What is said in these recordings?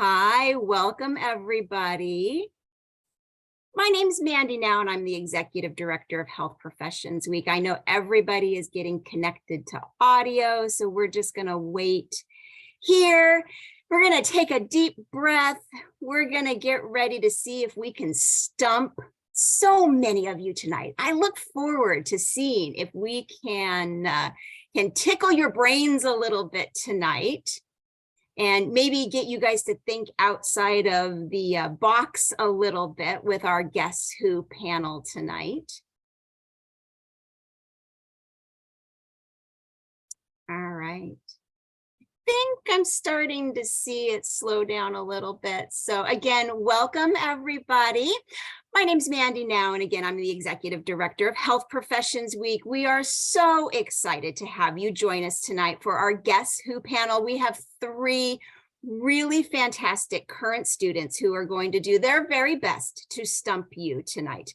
Hi, welcome everybody. My name's Mandy Nau, and I'm the Executive Director of Health Professions Week. I know everybody is getting connected to audio, so we're just going to wait here. We're going to take a deep breath. We're going to get ready to see if we can stump so many of you tonight. I look forward to seeing if we can tickle your brains a little bit tonight, and maybe get you guys to think outside of the box a little bit with our Guess Who panel tonight. All right. I think I'm starting to see it slow down a little bit. So again, welcome everybody. My name's Mandy Nau, and again, I'm the Executive Director of Health Professions Week. We are so excited to have you join us tonight for our Guess Who panel. We have three really fantastic current students who are going to do their very best to stump you tonight.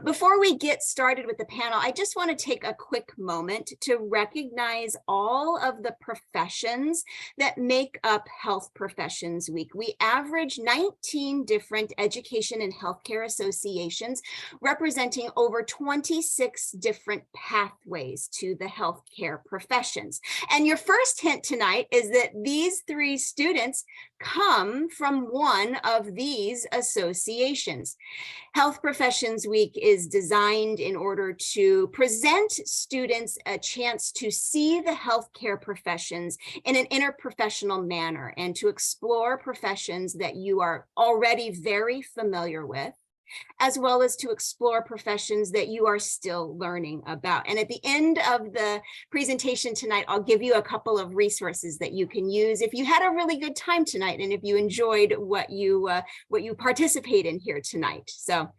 Before we get started with the panel, I just want to take a quick moment to recognize all of the professions that make up Health Professions Week. We average 19 different education and healthcare associations representing over 26 different pathways to the healthcare professions. And your first hint tonight is that these three students come from one of these associations. Health Professions Week is designed in order to present students a chance to see the healthcare professions in an interprofessional manner and to explore professions that you are already very familiar with, as well as to explore professions that you are still learning about. And at the end of the presentation tonight, I'll give you a couple of resources that you can use if you had a really good time tonight and if you enjoyed what you participate in here tonight. So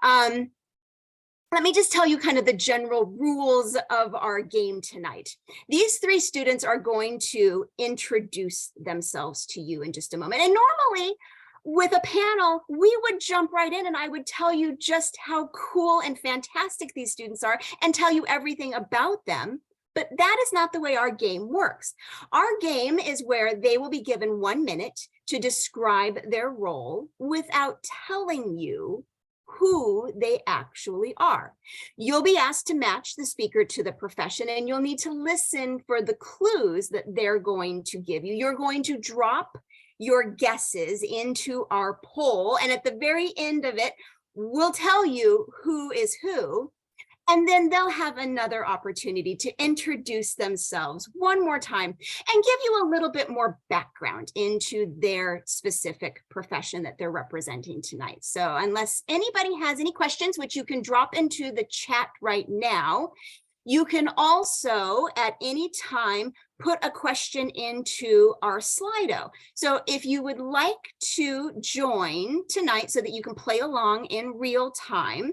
let me just tell you kind of the general rules of our game tonight. These three students are going to introduce themselves to you in just a moment. And normally, with a panel, we would jump right in and I would tell you just how cool and fantastic these students are and tell you everything about them. But that is not the way our game works. Our game is where they will be given 1 minute to describe their role without telling you who they actually are. You'll be asked to match the speaker to the profession, and you'll need to listen for the clues that they're going to give you. You're going to drop your guesses into our poll, and at the very end of it, we'll tell you who is who, and then they'll have another opportunity to introduce themselves one more time and give you a little bit more background into their specific profession that they're representing tonight. So unless anybody has any questions, which you can drop into the chat right now, you can also at any time put a question into our Slido. So if you would like to join tonight so that you can play along in real time,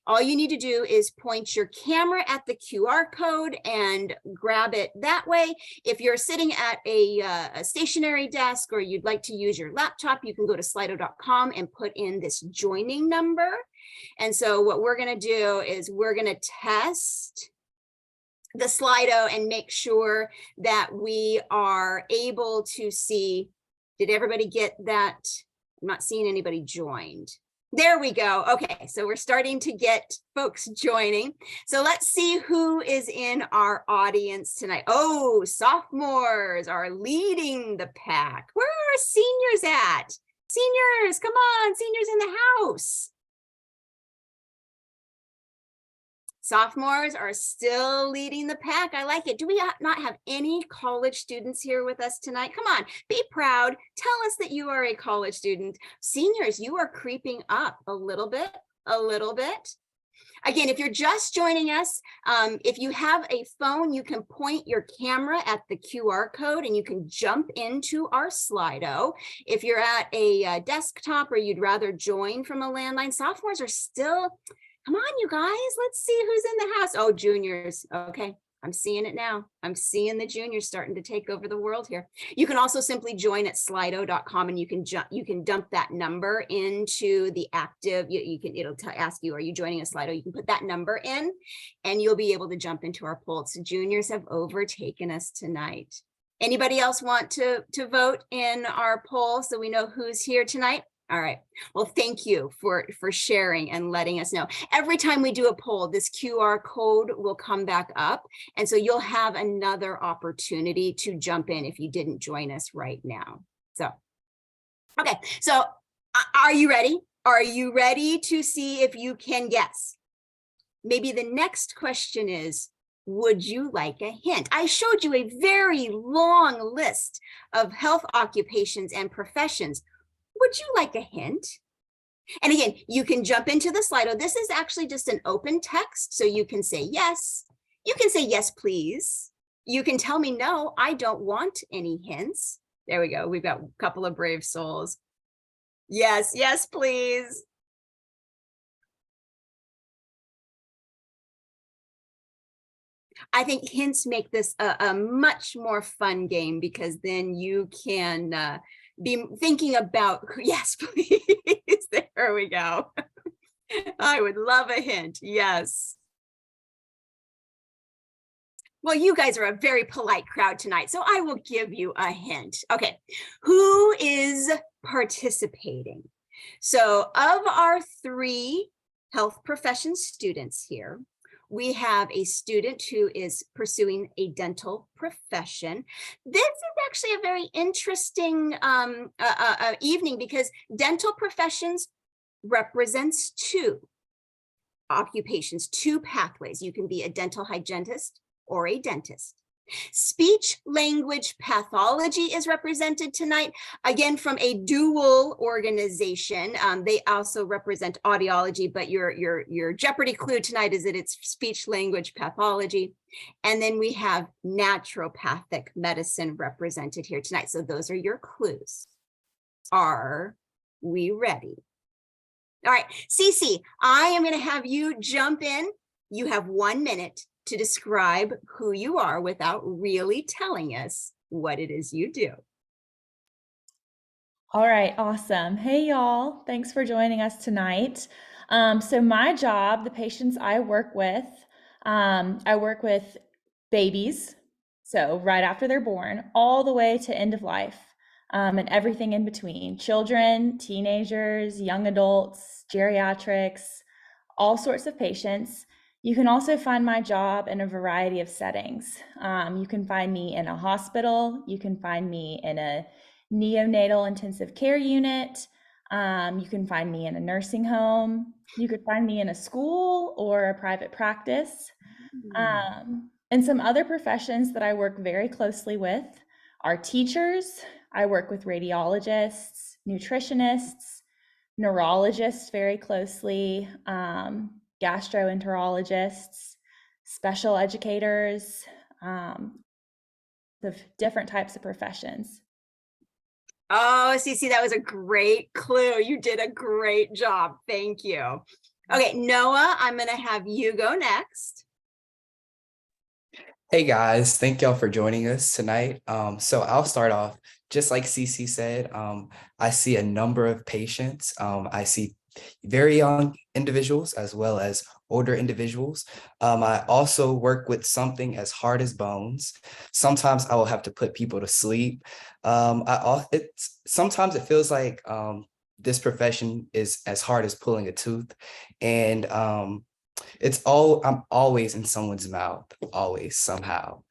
all you need to do is point your camera at the QR code and grab it that way. If you're sitting at a stationary desk or you'd like to use your laptop, you can go to slido.com and put in this joining number. And so what we're going to do is we're going to test the Slido and make sure that we are able to see. Did everybody get that? I'm not seeing anybody joined. There we go. Okay, so we're starting to get folks joining. So let's see who is in our audience tonight. Oh, sophomores are leading the pack. Where are our seniors at? Seniors, come on, seniors in the house. Sophomores are still leading the pack. I like it. Do we not have any college students here with us tonight? Come on, be proud. Tell us that you are a college student. Seniors, you are creeping up a little bit, a little bit. Again, if you're just joining us, if you have a phone, you can point your camera at the QR code and you can jump into our Slido. If you're at a desktop or you'd rather join from a landline, sophomores are still. Come on, you guys, let's see who's in the house. Oh, juniors. Okay, I'm seeing it now. I'm seeing the juniors starting to take over the world here. You can also simply join at slido.com and you can dump that number into the active. It'll ask you, are you joining a Slido? You can put that number in and you'll be able to jump into our poll. So juniors have overtaken us tonight. Anybody else want to vote in our poll so we know who's here tonight? All right. Well, thank you for sharing and letting us know. Every time we do a poll, this QR code will come back up. And so you'll have another opportunity to jump in if you didn't join us right now. So, okay. So are you ready? Are you ready to see if you can guess? Maybe the next question is, would you like a hint? I showed you a very long list of health occupations and professions. Would you like a hint? And again, you can jump into the Slido. This is actually just an open text, so you can say yes. You can say yes, please. You can tell me no, I don't want any hints. There we go. We've got a couple of brave souls. Yes, yes, please. I think hints make this a much more fun game because then you can be thinking about, yes, please. There we go. I would love a hint. Yes. Well, you guys are a very polite crowd tonight, so I will give you a hint. Okay, who is participating? So of our 3 health profession students here, we have a student who is pursuing a dental profession. This is actually a very interesting evening because dental professions represents 2 occupations, 2 pathways. You can be a dental hygienist or a dentist. Speech language pathology is represented tonight, again, from a dual organization. They also represent audiology, but your Jeopardy clue tonight is that it's speech language pathology. And then we have naturopathic medicine represented here tonight. So those are your clues. Are we ready? All right, Cece, I am going to have you jump in. You have 1 minute to describe who you are without really telling us what it is you do. All right, awesome. Hey, y'all. Thanks for joining us tonight. So my job, the patients I work with babies, so right after they're born, all the way to end of life, and everything in between. Children, teenagers, young adults, geriatrics, all sorts of patients. You can also find my job in a variety of settings. You can find me in a hospital. You can find me in a neonatal intensive care unit. You can find me in a nursing home. You could find me in a school or a private practice. And some other professions that I work very closely with are teachers. I work with radiologists, nutritionists, neurologists very closely, gastroenterologists, special educators, of different types of professions. Oh, Cece, that was a great clue. You did a great job. Thank you. Okay, Noah, I'm going to have you go next. Hey guys, thank y'all for joining us tonight. So I'll start off, just like Cece said, I see a number of patients. I see very young individuals as well as older individuals. I also work with something as hard as bones. Sometimes I will have to put people to sleep. Sometimes it feels like this profession is as hard as pulling a tooth, and I'm always in someone's mouth, always, somehow.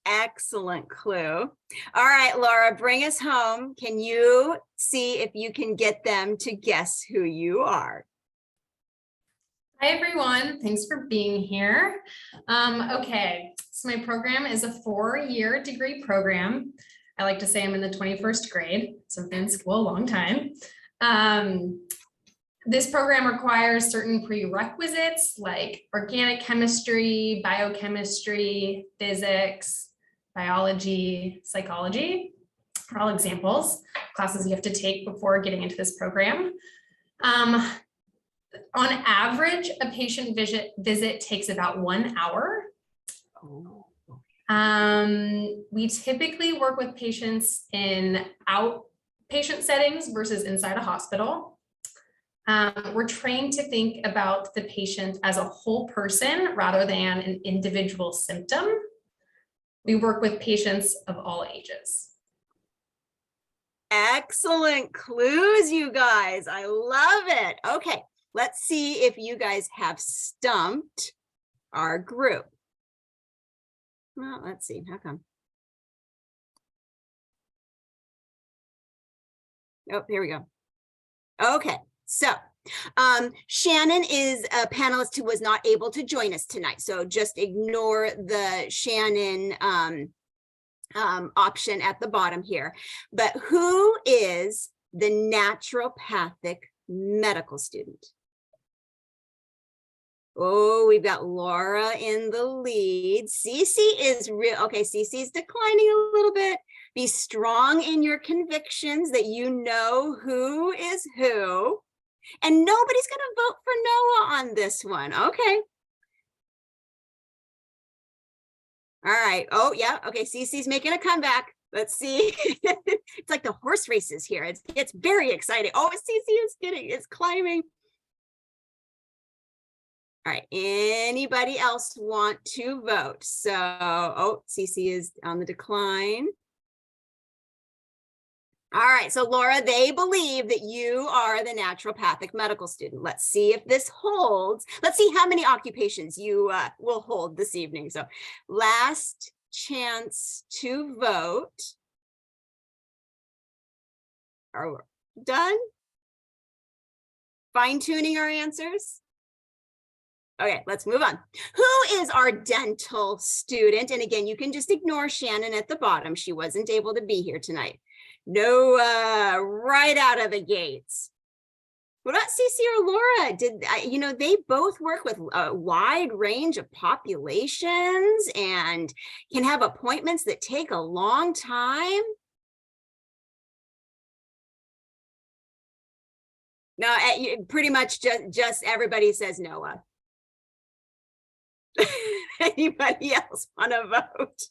Excellent clue. All right, Laura, bring us home. Can you see if you can get them to guess who you are? Hi, everyone. Thanks for being here. Okay, so my program is a 4-year degree program. I like to say I'm in the 21st grade, so I've been in school a long time. This program requires certain prerequisites like organic chemistry, biochemistry, physics, biology, psychology, are all examples, classes you have to take before getting into this program. On average, a patient visit takes about 1 hour. We typically work with patients in outpatient settings versus inside a hospital. We're trained to think about the patient as a whole person rather than an individual symptom. We work with patients of all ages. Excellent clues, you guys. I love it. Okay, let's see if you guys have stumped our group. Well, let's see. How come? Oh, here we go. Okay, so Shannon is a panelist who was not able to join us tonight. So just ignore the Shannon option at the bottom here. But who is the naturopathic medical student? Oh, we've got Laura in the lead. Cece is real. Okay, Cece's declining a little bit. Be strong in your convictions that you know who is who. And nobody's going to vote for Noah on this one. Okay. All right. Oh, yeah. Okay. Cece's making a comeback. Let's see. It's like the horse races here. It's very exciting. Oh, Cece is it's climbing. All right. Anybody else want to vote? So, oh, Cece is on the decline. All right, so Laura, they believe that you are the naturopathic medical student. Let's see if this holds. Let's see how many occupations you will hold this evening. So last chance to vote. Are we done? Fine-tuning our answers? Okay, let's move on. Who is our dental student? And again, you can just ignore Shannon at the bottom. She wasn't able to be here tonight. Noah, right out of the gates. What about Cece or Laura? They both work with a wide range of populations and can have appointments that take a long time. No, pretty much just everybody says Noah. Anybody else want to vote?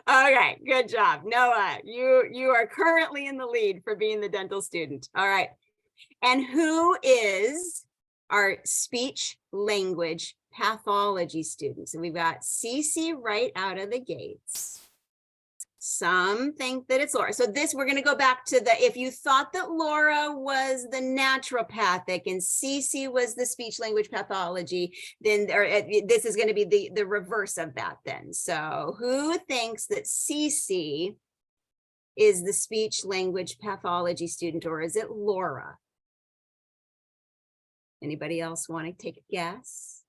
Okay, good job. Noah, you are currently in the lead for being the dental student. All right. And who is our speech language pathology student? So we've got Cece right out of the gates. Some think that it's Laura. So we're going to go back to if you thought that Laura was the naturopathic and Cece was the speech language pathology, then this is going to be the reverse of that then. So who thinks that Cece is the speech language pathology student, or is it Laura? Anybody else want to take a guess?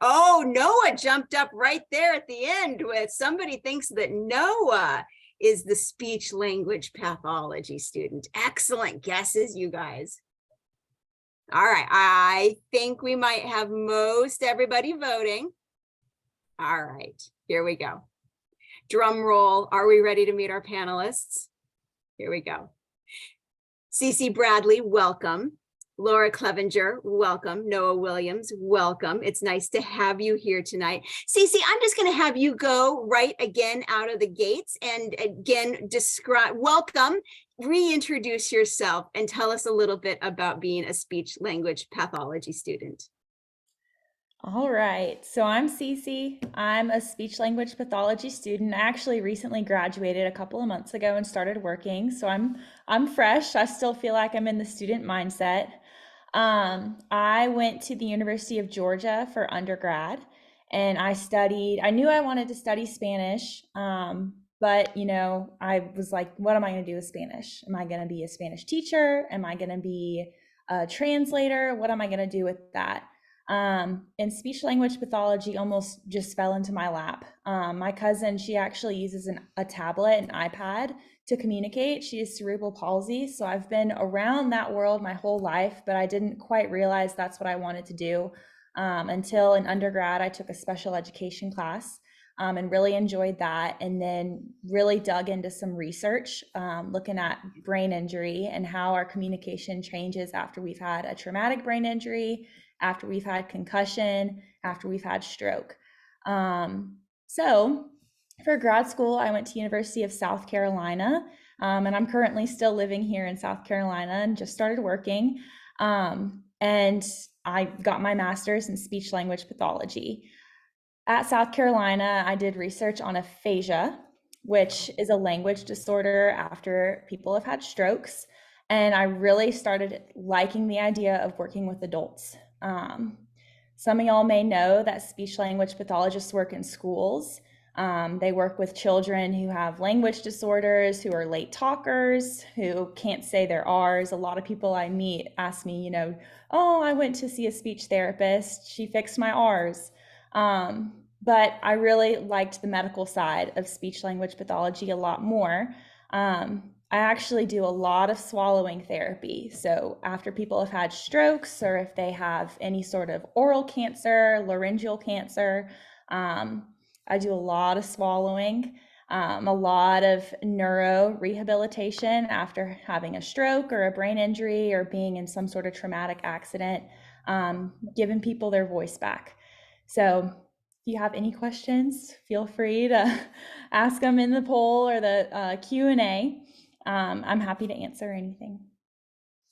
Oh, Noah jumped up right there at the end with somebody thinks that Noah is the speech language pathology student. Excellent guesses, you guys. All right, I think we might have most everybody voting. All right, here we go. Drum roll. Are we ready to meet our panelists? Here we go. Cece Bradley, welcome. Laura Clevenger, welcome. Noah Williams, welcome. It's nice to have you here tonight. Cece, I'm just going to have you go right again out of the gates and again welcome, reintroduce yourself and tell us a little bit about being a speech language pathology student. All right, so I'm Cece. I'm a speech language pathology student. I actually recently graduated a couple of months ago and started working, so I'm fresh. I still feel like I'm in the student mindset. I went to the University of Georgia for undergrad, and I knew I wanted to study Spanish, but I was like, what am I going to do with Spanish? Am I going to be a Spanish teacher? Am I going to be a translator? What am I going to do with that? And speech language pathology almost just fell into my lap. My cousin, she actually uses a tablet, an iPad to communicate. She has cerebral palsy. So I've been around that world my whole life, but I didn't quite realize that's what I wanted to do until in undergrad, I took a special education class and really enjoyed that. And then really dug into some research, looking at brain injury and how our communication changes after we've had a traumatic brain injury, after we've had concussion, after we've had stroke. So for grad school, I went to University of South Carolina, and I'm currently still living here in South Carolina and just started working. And I got my master's in speech language pathology. At South Carolina, I did research on aphasia, which is a language disorder after people have had strokes. And I really started liking the idea of working with adults. Some of y'all may know that speech language pathologists work in schools. They work with children who have language disorders, who are late talkers, who can't say their R's. A lot of people I meet ask me, oh, I went to see a speech therapist. She fixed my R's. But I really liked the medical side of speech language pathology a lot more. I actually do a lot of swallowing therapy. So after people have had strokes, or if they have any sort of oral cancer, laryngeal cancer, I do a lot of swallowing, a lot of neuro rehabilitation after having a stroke or a brain injury or being in some sort of traumatic accident, giving people their voice back. So if you have any questions, feel free to ask them in the poll or the Q&A. I'm happy to answer anything.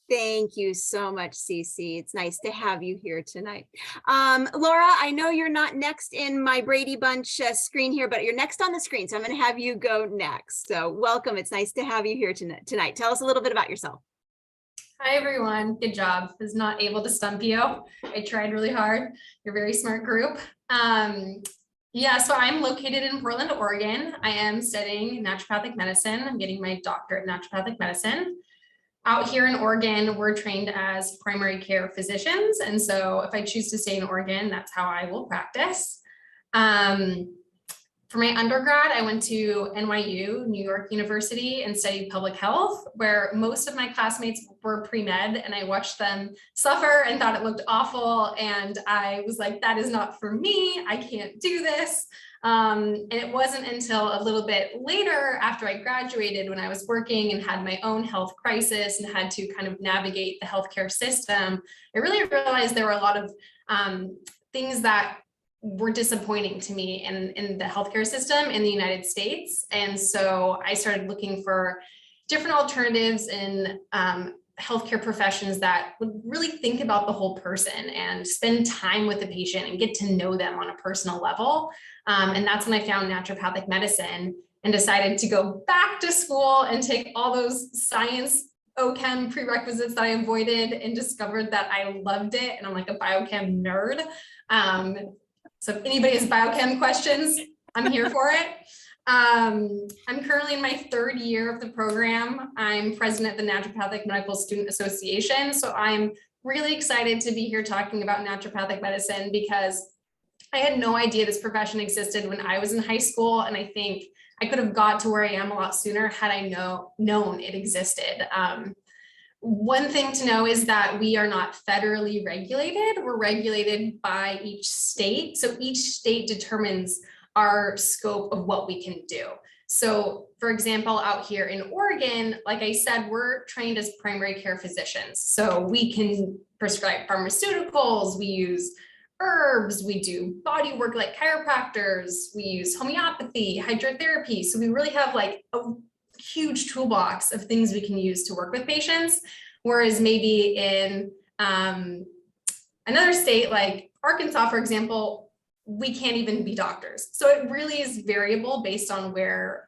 Thank you so much, Cece. It's nice to have you here tonight. Laura, I know you're not next in my Brady Bunch screen here, but you're next on the screen. So I'm going to have you go next. So welcome. It's nice to have you here tonight. Tell us a little bit about yourself. Hi, everyone. Good job. I was not able to stump you. I tried really hard. You're a very smart group. Yeah, so I'm located in Portland, Oregon. I am studying naturopathic medicine. I'm getting my doctorate in naturopathic medicine. Out here in Oregon, we're trained as primary care physicians. And so if I choose to stay in Oregon, that's how I will practice. For my undergrad, I went to NYU, New York University, and studied public health, where most of my classmates were pre-med, and I watched them suffer and thought it looked awful. And I was like, that is not for me. I can't do this. And it wasn't until a little bit later after I graduated, when I was working and had my own health crisis and had to kind of navigate the healthcare system, I really realized there were a lot of things that were disappointing to me in the healthcare system in the United States. And so I started looking for different alternatives in healthcare professions that would really think about the whole person and spend time with the patient and get to know them on a personal level. And that's when I found naturopathic medicine and decided to go back to school and take all those science OChem prerequisites that I avoided, and discovered that I loved it. And I'm like a biochem nerd. So if anybody has biochem questions, I'm here for it. I'm currently in my third year of the program. I'm president of the Naturopathic Medical Student Association. So I'm really excited to be here talking about naturopathic medicine, because I had no idea this profession existed when I was in high school. And I think I could have got to where I am a lot sooner had I known it existed. One thing to know is that we are not federally regulated. We're regulated by each state. So each state determines our scope of what we can do. So for example, out here in Oregon, like I said, we're trained as primary care physicians. So we can prescribe pharmaceuticals, we use herbs, we do body work like chiropractors, we use homeopathy, hydrotherapy. So we really have like a huge toolbox of things we can use to work with patients. Whereas maybe in another state like Arkansas, for example, we can't even be doctors. So it really is variable based on where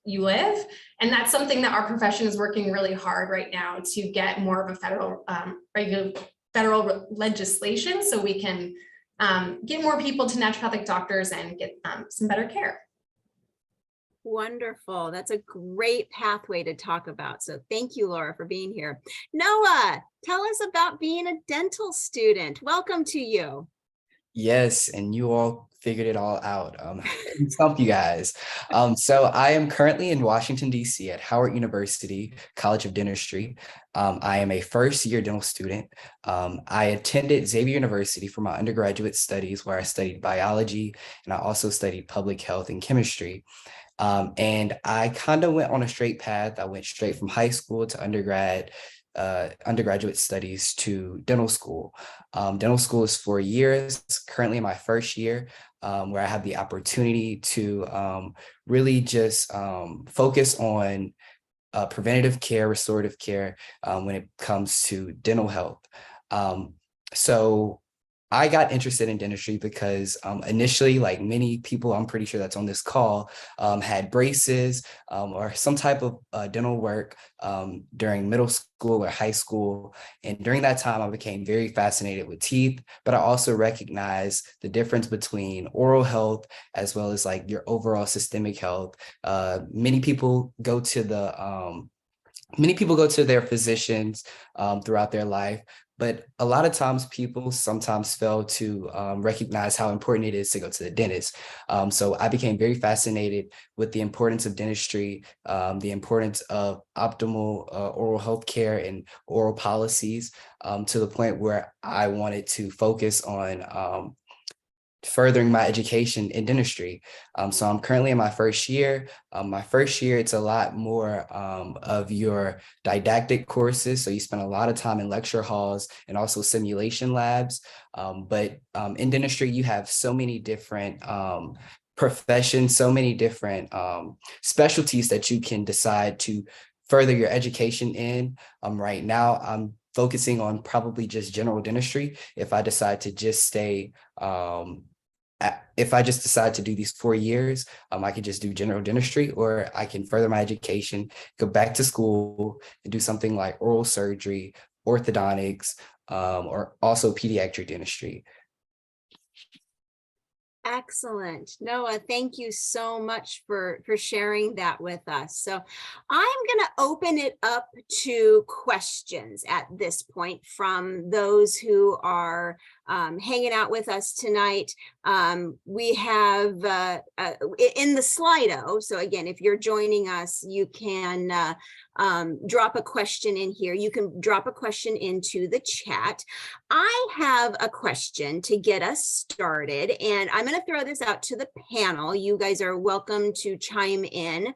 you live. And that's something that our profession is working really hard right now to get more of a federal legislation, so we can get more people to naturopathic doctors and get some better care. Wonderful. That's a great pathway to talk about. So thank you, Laura, for being here. Noah, tell us about being a dental student. Welcome to you. Yes, and you all figured it all out. Stump you guys. So I am currently in Washington, D.C. at Howard University College of Dentistry. I am a first-year dental student. I attended Xavier University for my undergraduate studies, where I studied biology, and I also studied public health and chemistry. And I kind of went on a straight path. I went straight from high school to undergraduate studies to dental school. Dental school is 4 years, currently in my first year, where I have the opportunity to really just focus on preventative care, restorative care when it comes to dental health. So I got interested in dentistry because initially, like many people, I'm pretty sure that's on this call, had braces or some type of dental work during middle school or high school. And during that time, I became very fascinated with teeth, but I also recognized the difference between oral health as well as like your overall systemic health. Many people go to their physicians throughout their life, but a lot of times people sometimes fail to recognize how important it is to go to the dentist. So I became very fascinated with the importance of dentistry, the importance of optimal oral health care and oral policies, to the point where I wanted to focus on furthering my education in dentistry. So I'm currently in my first year. My first year, it's a lot more of your didactic courses. So you spend a lot of time in lecture halls and also simulation labs. But in dentistry, you have so many different professions, so many different specialties that you can decide to further your education in. Right now, I'm focusing on probably just general dentistry. If I decide to just stay if I just decide to do these 4 years, I could just do general dentistry, or I can further my education, go back to school and do something like oral surgery, orthodontics, or also pediatric dentistry. Excellent. Noah, thank you so much for sharing that with us. So I'm going to open it up to questions at this point from those who are hanging out with us tonight. We have in the Slido. So again, if you're joining us, you can drop a question in here. You can drop a question into the chat. I have a question to get us started, and I'm going to throw this out to the panel. You guys are welcome to chime in.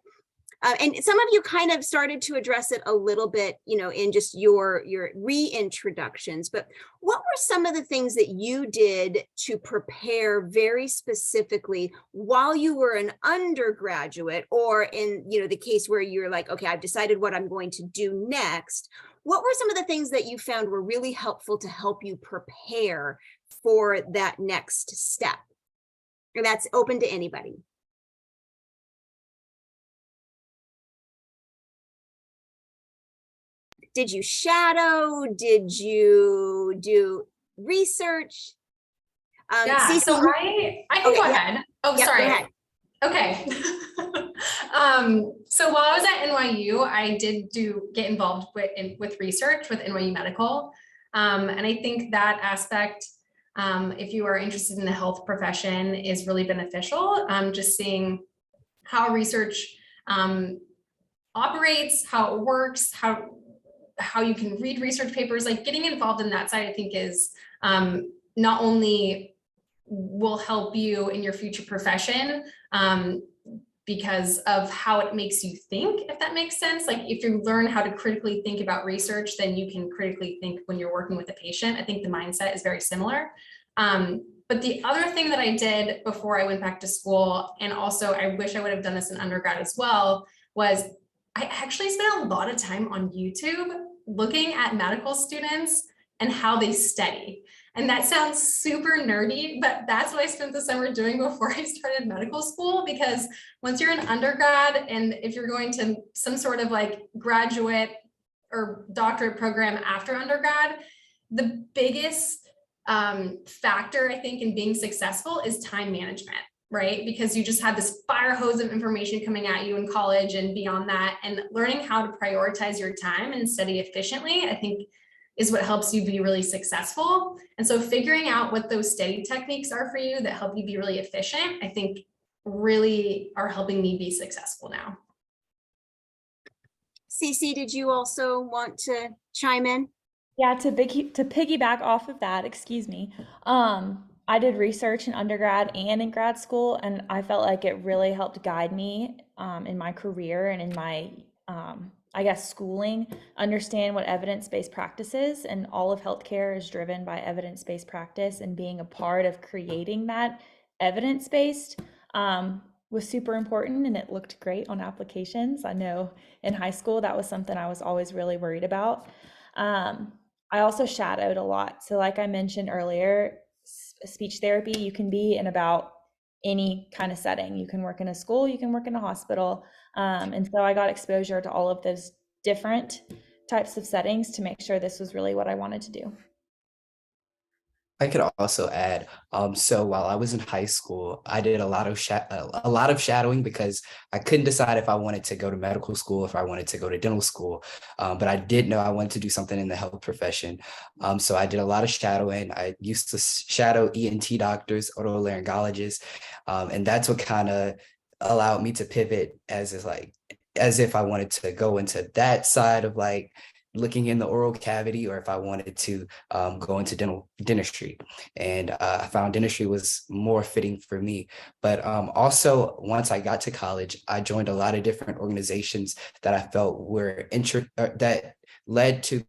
And some of you kind of started to address it a little bit, in just your reintroductions, but what were some of the things that you did to prepare very specifically while you were an undergraduate, or in, the case where you're like, okay, I've decided what I'm going to do next. What were some of the things that you found were really helpful to help you prepare for that next step? And that's open to anybody. Did you shadow? Did you do research? Yeah, so I can go ahead. Oh, yeah, sorry. Go ahead. Okay. So while I was at NYU, I did get involved with research with NYU Medical. And I think that aspect, if you are interested in the health profession, is really beneficial. Just seeing how research operates, how it works, how you can read research papers, like getting involved in that side, I think is not only will help you in your future profession, because of how it makes you think, if that makes sense. Like if you learn how to critically think about research, then you can critically think when you're working with a patient. I think the mindset is very similar. But the other thing that I did before I went back to school, and also I wish I would have done this in undergrad as well, was I actually spent a lot of time on YouTube looking at medical students and how they study. And that sounds super nerdy, but that's what I spent the summer doing before I started medical school, because once you're an undergrad, and if you're going to some sort of like graduate or doctorate program after undergrad, the biggest factor, I think, in being successful is time management, right? Because you just have this fire hose of information coming at you in college and beyond that, and learning how to prioritize your time and study efficiently, I think, is what helps you be really successful. And so figuring out what those study techniques are for you that help you be really efficient, I think really are helping me be successful now. Cece, did you also want to chime in? Yeah, to piggyback off of that, excuse me. I did research in undergrad and in grad school, and I felt like it really helped guide me in my career and in my I guess schooling, understand what evidence-based practice is, and all of healthcare is driven by evidence-based practice, and being a part of creating that evidence-based was super important, and it looked great on applications. I know in high school that was something I was always really worried about. I also shadowed a lot. So like I mentioned earlier, speech therapy, you can be in about any kind of setting. You can work in a school, you can work in a hospital. And so I got exposure to all of those different types of settings to make sure this was really what I wanted to do. I could also add, so while I was in high school, I did a lot of shadowing because I couldn't decide if I wanted to go to medical school, if I wanted to go to dental school, but I did know I wanted to do something in the health profession. So I did a lot of shadowing. I used to shadow ENT doctors, otolaryngologists, and that's what kind of allowed me to pivot as if I wanted to go into that side of like looking in the oral cavity, or if I wanted to go into dentistry. And I found dentistry was more fitting for me. But also, once I got to college, I joined a lot of different organizations that I felt were that led to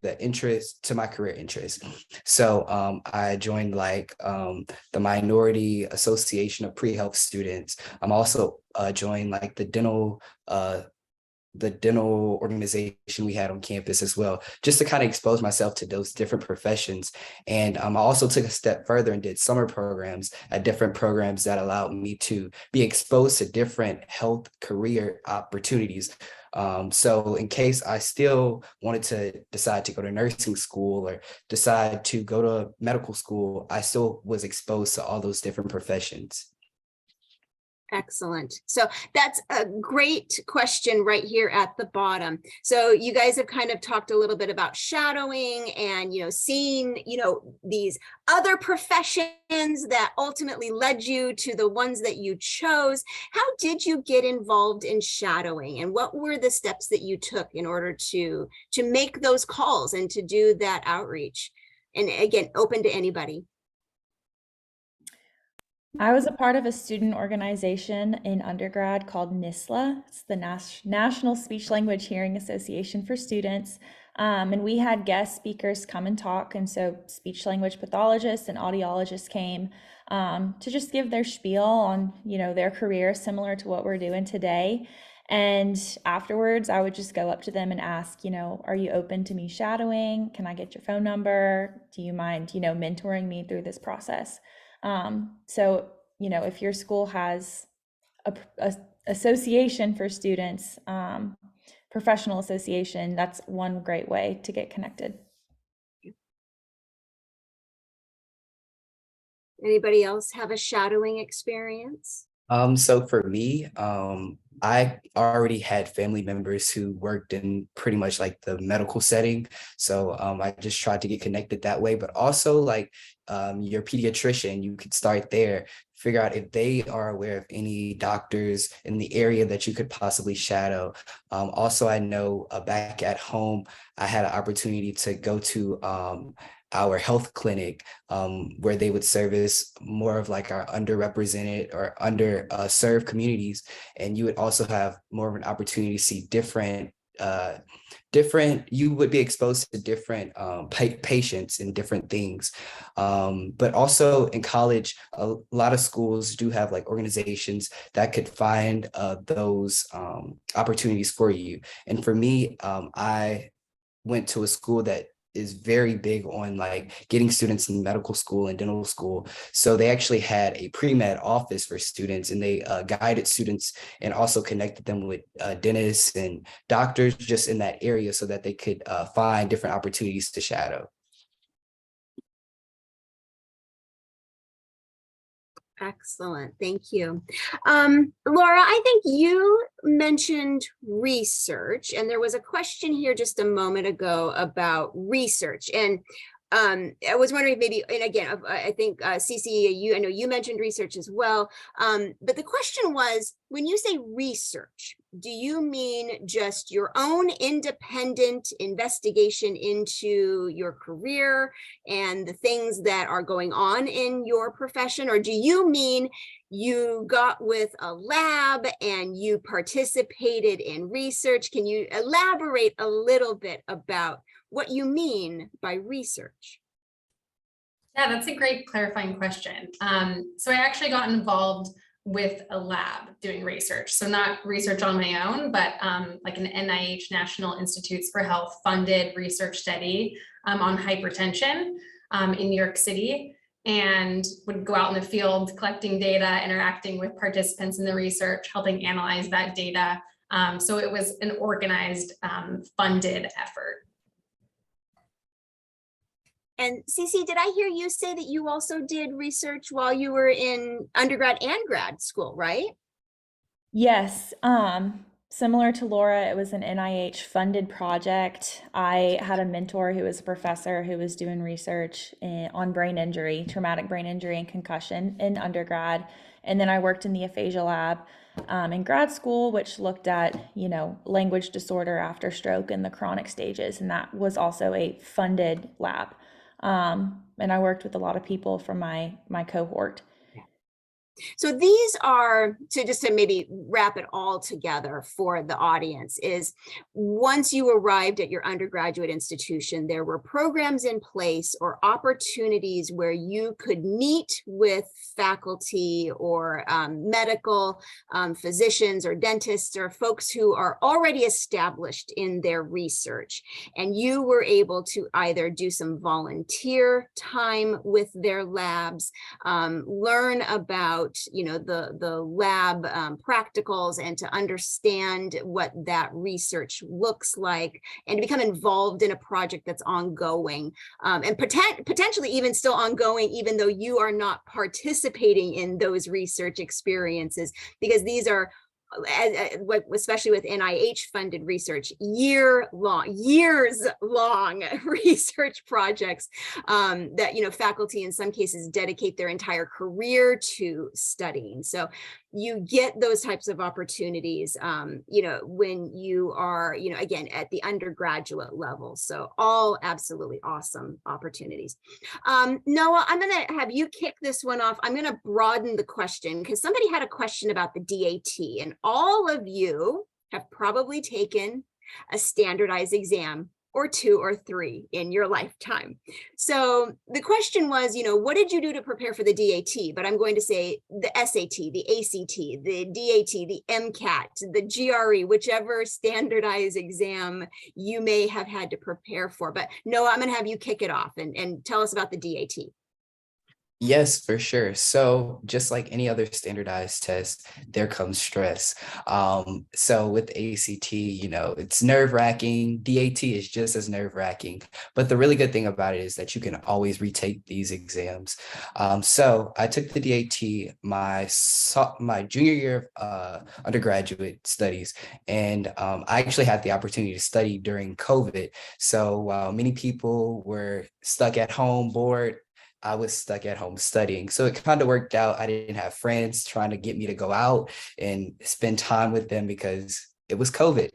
my career interest. So I joined like the Minority Association of Pre-Health Students. I'm also joined like the dental organization we had on campus as well, just to kind of expose myself to those different professions. And I also took a step further and did summer programs at different programs that allowed me to be exposed to different health career opportunities. So in case I still wanted to decide to go to nursing school or decide to go to medical school, I still was exposed to all those different professions. Excellent. So that's a great question right here at the bottom. So you guys have kind of talked a little bit about shadowing and, seeing, these other professions that ultimately led you to the ones that you chose. How did you get involved in shadowing, and what were the steps that you took in order to make those calls and to do that outreach? And again, open to anybody. I was a part of a student organization in undergrad called NISLA. It's the National Speech Language Hearing Association for Students. And we had guest speakers come and talk. And so speech language pathologists and audiologists came to just give their spiel on, their career, similar to what we're doing today. And afterwards, I would just go up to them and ask, are you open to me shadowing? Can I get your phone number? Do you mind, mentoring me through this process? So, if your school has a association for students, professional association, that's one great way to get connected. Anybody else have a shadowing experience? So for me, I already had family members who worked in pretty much like the medical setting. So I just tried to get connected that way, but also like your pediatrician, you could start there, figure out if they are aware of any doctors in the area that you could possibly shadow. Also, I know back at home, I had an opportunity to go to our health clinic, where they would service more of like our underrepresented or underserved communities. And you would also have more of an opportunity to see you would be exposed to different patients and different things. But also in college, a lot of schools do have like organizations that could find those opportunities for you. And for me, I went to a school that is very big on like getting students in medical school and dental school. So they actually had a pre-med office for students, and they guided students and also connected them with dentists and doctors just in that area so that they could find different opportunities to shadow. Excellent. Thank you. Laura, I think you mentioned research, and there was a question here just a moment ago about research. And I was wondering maybe, and again, I think Cece, I know you mentioned research as well. But the question was, when you say research, do you mean just your own independent investigation into your career and the things that are going on in your profession? Or do you mean you got with a lab and you participated in research? Can you elaborate a little bit about what you mean by research? Yeah, that's a great clarifying question. So I actually got involved with a lab doing research. So not research on my own, but like an NIH, National Institutes for Health funded research study on hypertension in New York City. and would go out in the field collecting data, interacting with participants in the research, helping analyze that data. So it was an organized, funded effort. And Cece, did I hear you say that you also did research while you were in undergrad and grad school, right? Yes, similar to Laura, it was an NIH funded project. I had a mentor who was a professor who was doing research on brain injury, traumatic brain injury and concussion in undergrad. And then I worked in the aphasia lab in grad school, which looked at, language disorder after stroke and the chronic stages. And that was also a funded lab. And I worked with a lot of people from my cohort. So these are, just to maybe wrap it all together for the audience, is once you arrived at your undergraduate institution, there were programs in place or opportunities where you could meet with faculty or medical physicians or dentists or folks who are already established in their research. And you were able to either do some volunteer time with their labs, learn about the lab practicals, and to understand what that research looks like, and to become involved in a project that's ongoing, and potentially even still ongoing, even though you are not participating in those research experiences, because these are, especially with NIH funded research, years long research projects that faculty in some cases dedicate their entire career to studying. So you get those types of opportunities when you are again at the undergraduate level. So all absolutely awesome opportunities. Noah, I'm going to have you kick this one off. I'm going to broaden the question because somebody had a question about the DAT, and all of you have probably taken a standardized exam or 2 or 3 in your lifetime. So the question was, what did you do to prepare for the DAT? But I'm going to say the SAT, the ACT, the DAT, the MCAT, the GRE, whichever standardized exam you may have had to prepare for. But Noah, I'm going to have you kick it off and tell us about the DAT. Yes, for sure. So just like any other standardized test, there comes stress. So with ACT, it's nerve-wracking. DAT is just as nerve-wracking. But the really good thing about it is that you can always retake these exams. So I took the DAT my junior year of undergraduate studies, and I actually had the opportunity to study during COVID. So while many people were stuck at home, bored, I was stuck at home studying. So it kind of worked out. I didn't have friends trying to get me to go out and spend time with them because it was COVID.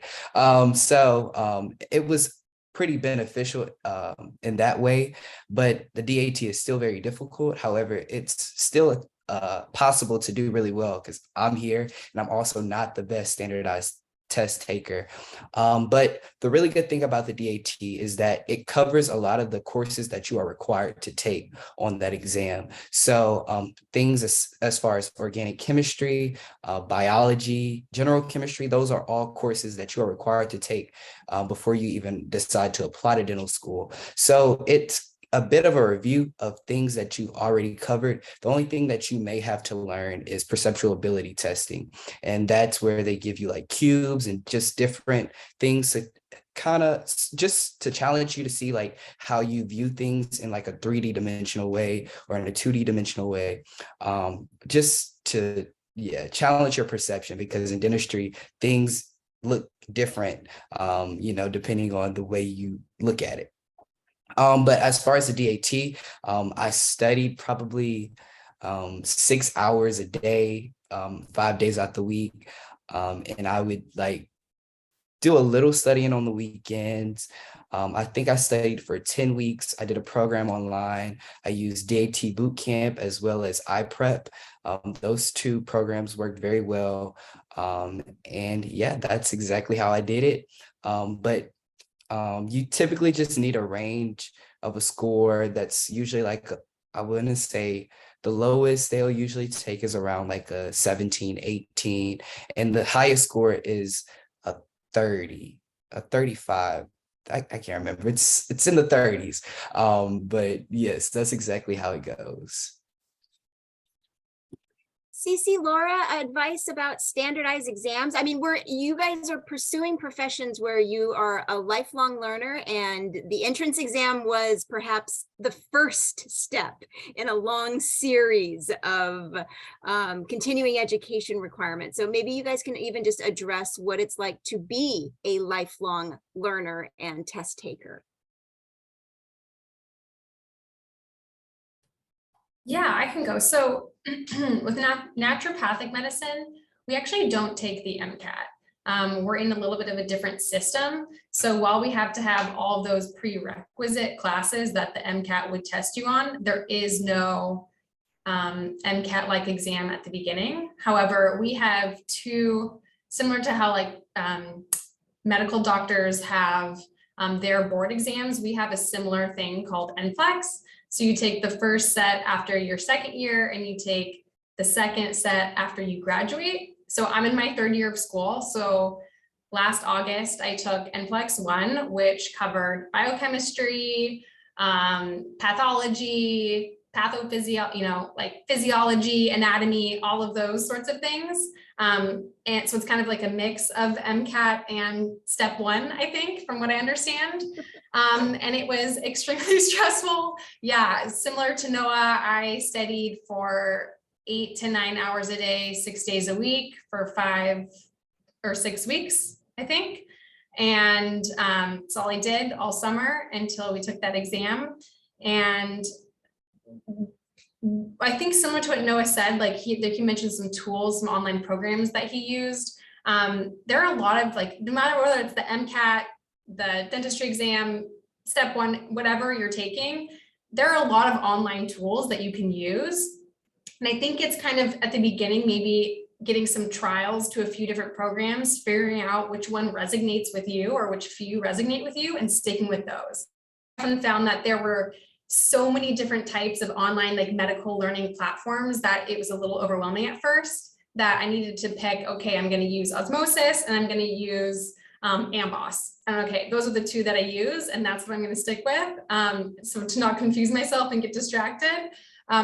So it was pretty beneficial in that way, but the DAT is still very difficult. However, it's still possible to do really well because I'm here and I'm also not the best standardized test taker. But the really good thing about the DAT is that it covers a lot of the courses that you are required to take on that exam. So things as far as organic chemistry, biology, general chemistry, those are all courses that you are required to take before you even decide to apply to dental school. So it's a bit of a review of things that you already covered. The only thing that you may have to learn is perceptual ability testing. And that's where they give you like cubes and just different things to kind of just to challenge you to see like how you view things in like a 3D dimensional way or in a 2D dimensional way. Just to challenge your perception, because in dentistry, things look different, depending on the way you look at it. But as far as the DAT, I studied probably 6 hours a day, 5 days out the week. And I would like do a little studying on the weekends. I think I studied for 10 weeks. I did a program online. I used DAT Bootcamp as well as iPrep. Those 2 programs worked very well. And yeah, that's exactly how I did it. But you typically just need a range of a score that's usually like, I wouldn't say the lowest they'll usually take is around like a 17, 18. And the highest score is a 30, a 35. I can't remember. It's in the 30s. But yes, that's exactly how it goes. Cece, Laura, advice about standardized exams? I mean, you guys are pursuing professions where you are a lifelong learner, and the entrance exam was perhaps the first step in a long series of continuing education requirements. So maybe you guys can even just address what it's like to be a lifelong learner and test taker. Yeah, I can go. So with naturopathic medicine, we actually don't take the MCAT. We're in a little bit of a different system. So while we have to have all those prerequisite classes that the MCAT would test you on, there is no MCAT-like exam at the beginning. However, we have two, similar to how like medical doctors have their board exams, we have a similar thing called NCLEX. So you take the first set after your second year and you take the second set after you graduate. So I'm in my third year of school. So last August, I took NCLEX 1, which covered biochemistry, pathology, like physiology, anatomy, all of those sorts of things. And so it's kind of like a mix of MCAT and step 1, I think, from what I understand. And it was extremely stressful. Yeah, similar to Noah, I studied for 8 to 9 hours a day, 6 days a week for 5 or 6 weeks, I think. And that's all I did all summer until we took that exam. And I think similar to what Noah said, like he mentioned some tools, some online programs that he used. There are a lot of, like, no matter whether it's the MCAT, the dentistry exam, step 1, whatever you're taking, there are a lot of online tools that you can use. And I think it's kind of at the beginning, maybe getting some trials to a few different programs, figuring out which one resonates with you or which few resonate with you and sticking with those. I found that there were so many different types of online like medical learning platforms that it was a little overwhelming at first, that I needed to pick, okay, I'm going to use Osmosis and I'm going to use Amboss. And okay, those are the 2 that I use, and that's what I'm going to stick with. So to not confuse myself and get distracted.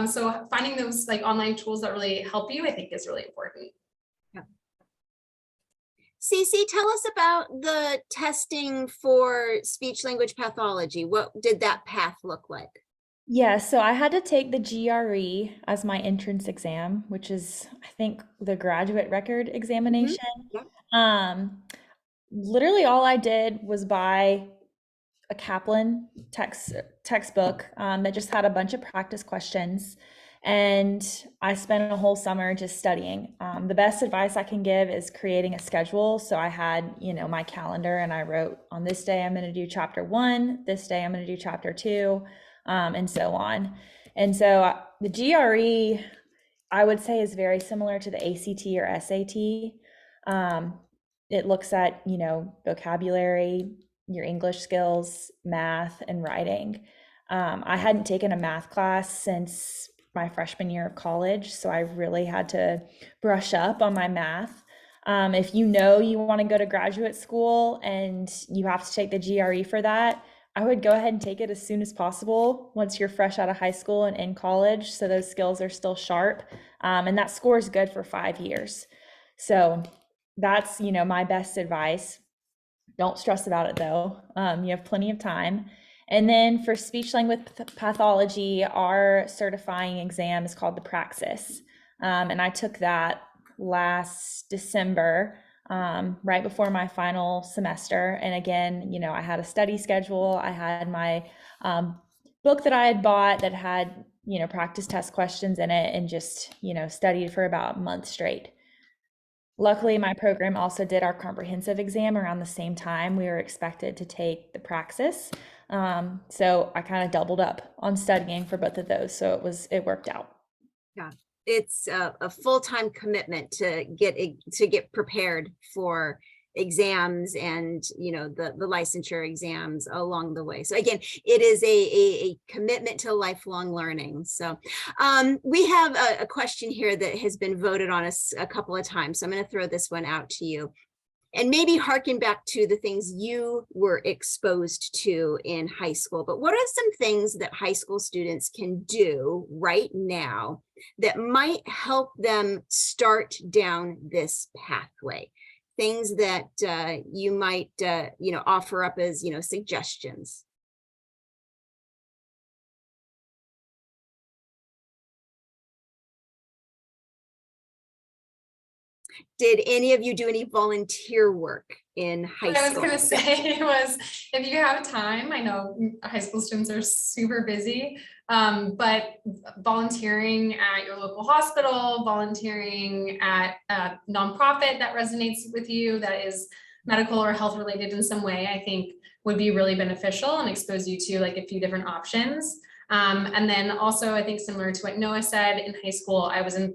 So finding those like online tools that really help you, I think, is really important. Yeah. Cece, tell us about the testing for speech language pathology. What did that path look like? Yeah, so I had to take the GRE as my entrance exam, which is, I think, the graduate record examination. Yeah. Literally all I did was buy a Kaplan textbook that just had a bunch of practice questions. And I spent a whole summer just studying. The best advice I can give is creating a schedule. So I had, my calendar, and I wrote, on this day, I'm going to do chapter 1, this day, I'm going to do chapter 2, and so on. And so the GRE, I would say, is very similar to the ACT or SAT. It looks at, vocabulary, your English skills, math, and writing. I hadn't taken a math class since my freshman year of college, so I really had to brush up on my math. If you want to go to graduate school and you have to take the GRE for that, I would go ahead and take it as soon as possible once you're fresh out of high school and in college, so those skills are still sharp. And that score is good for 5 years. So that's, my best advice. Don't stress about it though. You have plenty of time. And then for speech language pathology, our certifying exam is called the Praxis. And I took that last December, right before my final semester. And again, I had a study schedule. I had my book that I had bought that had, practice test questions in it, and just, studied for about a month straight. Luckily, my program also did our comprehensive exam around the same time we were expected to take the Praxis. So I kind of doubled up on studying for both of those. So it worked out. Yeah, it's a full-time commitment to get prepared for exams and the licensure exams along the way. So again, it is a commitment to lifelong learning. So we have a question here that has been voted on us a couple of times, so I'm going to throw this one out to you. and maybe harken back to the things you were exposed to in high school. But what are some things that high school students can do right now that might help them start down this pathway? Things that you might, offer up as, suggestions. Did any of you do any volunteer work in high What I was school? gonna say was, if you have time, I know high school students are super busy, but volunteering at your local hospital, volunteering at a nonprofit that resonates with you, that is medical or health related in some way, I think would be really beneficial and expose you to like a few different options. And then also, I think similar to what Noah said, in high school,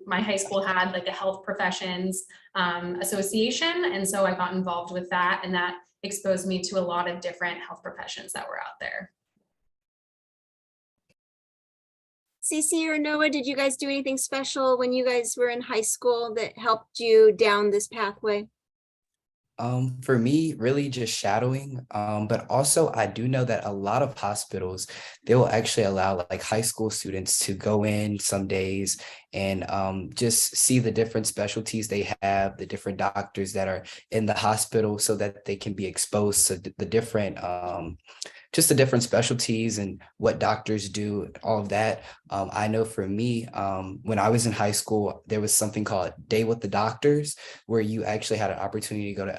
my high school had like a health professions association. And so I got involved with that, and that exposed me to a lot of different health professions that were out there. Cece or Noah, did you guys do anything special when you guys were in high school that helped you down this pathway? For me, really just shadowing. But also I do know that a lot of hospitals, they will actually allow like high school students to go in some days and just see the different specialties they have, the different doctors that are in the hospital, so that they can be exposed to the different just the different specialties and what doctors do, all of that. I know for me, when I was in high school, there was something called Day with the Doctors, where you actually had an opportunity to go to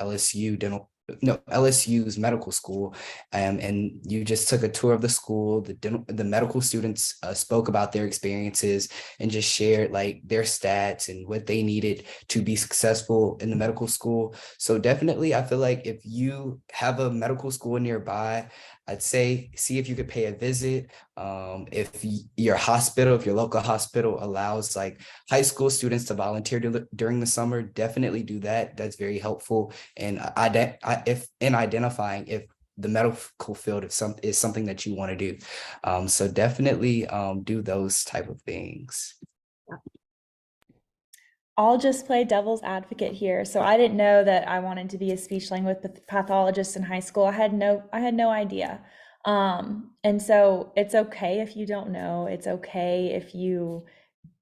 LSU's medical school, and you just took a tour of the school. The medical students spoke about their experiences and just shared like their stats and what they needed to be successful in the medical school. So definitely, I feel like if you have a medical school nearby, I'd say see if you could pay a visit. If your local hospital allows like high school students to volunteer during the summer, definitely do that. That's very helpful. And if in identifying if the medical field is something that you want to do. So definitely do those type of things. I'll just play devil's advocate here. So I didn't know that I wanted to be a speech language pathologist in high school. I had no idea. And so it's okay if you don't know. It's okay if you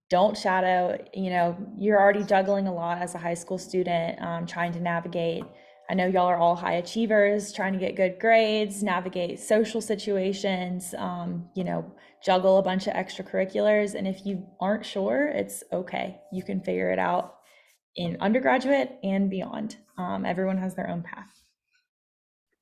don't shadow. You're already juggling a lot as a high school student, trying to navigate. I know y'all are all high achievers, trying to get good grades, navigate social situations, juggle a bunch of extracurriculars. And if you aren't sure, it's okay. You can figure it out in undergraduate and beyond. Everyone has their own path.